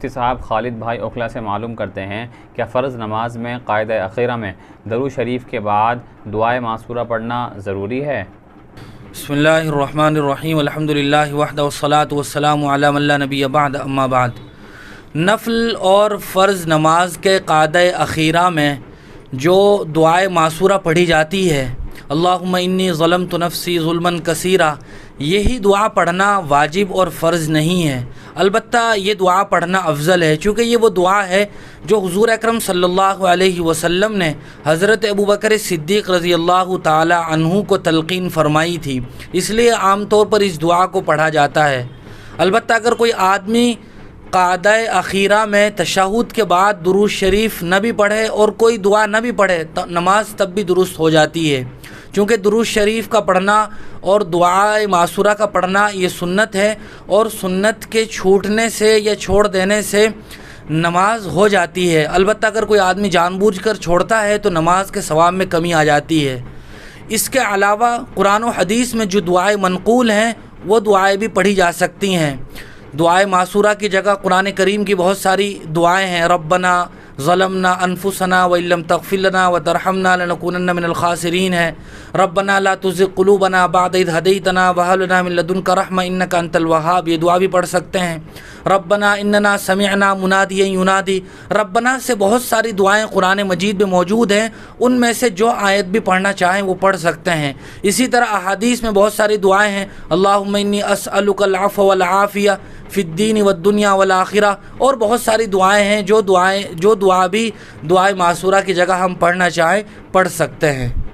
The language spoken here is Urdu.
مفتی صاحب خالد بھائی اوکھلا سے معلوم کرتے ہیں کیا فرض نماز میں قاعدہ اخیرہ میں درود شریف کے بعد دعائے معصورہ پڑھنا ضروری ہے؟ بسم اللہ الرحمن الرحیم الحمدللہ وحدہ والصلاة والسلام علی من لا نبی بعد اما بعد۔ نفل اور فرض نماز کے قاعدہ اخیرہ میں جو دعائے معصورہ پڑھی جاتی ہے، اللہم انی ظلمت نفسی ظلما کثیرا، یہی دعا پڑھنا واجب اور فرض نہیں ہے، البتہ یہ دعا پڑھنا افضل ہے، چونکہ یہ وہ دعا ہے جو حضور اکرم صلی اللہ علیہ وسلم نے حضرت ابوبکر صدیق رضی اللہ تعالی عنہ کو تلقین فرمائی تھی، اس لیے عام طور پر اس دعا کو پڑھا جاتا ہے۔ البتہ اگر کوئی آدمی قاعدہ اخیرہ میں تشہد کے بعد درود شریف نہ بھی پڑھے اور کوئی دعا نہ بھی پڑھے تو نماز تب بھی درست ہو جاتی ہے، چونکہ درود شریف کا پڑھنا اور دعائے معصورہ کا پڑھنا یہ سنت ہے، اور سنت کے چھوٹنے سے یا چھوڑ دینے سے نماز ہو جاتی ہے۔ البتہ اگر کوئی آدمی جان بوجھ کر چھوڑتا ہے تو نماز کے ثواب میں کمی آ جاتی ہے۔ اس کے علاوہ قرآن و حدیث میں جو دعائیں منقول ہیں وہ دعائیں بھی پڑھی جا سکتی ہیں۔ دعائے معصورہ کی جگہ قرآن کریم کی بہت ساری دعائیں ہیں، ربنا ظلمنا انفسنا وان لم تغفر لنا وترحمنا لنکونن من الخاسرین ہے، ربنا لا تزغ قلوبنا بعد اذ ہدیتنا وہب لنا من لدنک رحمۃ انک انت الوہاب، یہ دعا بھی پڑھ سکتے ہیں۔ ربنا اننا سمعنا منادیا ینادی، ربنا سے بہت ساری دعائیں قرآن مجید میں موجود ہیں، ان میں سے جو آیت بھی پڑھنا چاہیں وہ پڑھ سکتے ہیں۔ اسی طرح احادیث میں بہت ساری دعائیں ہیں، اللہم انی اسألک العفو والعافیہ فی الدین والدنیا والآخرہ، اور بہت ساری دعائیں ہیں جو دعا بھی دعائے معصورہ کی جگہ ہم پڑھنا چاہیں پڑھ سکتے ہیں۔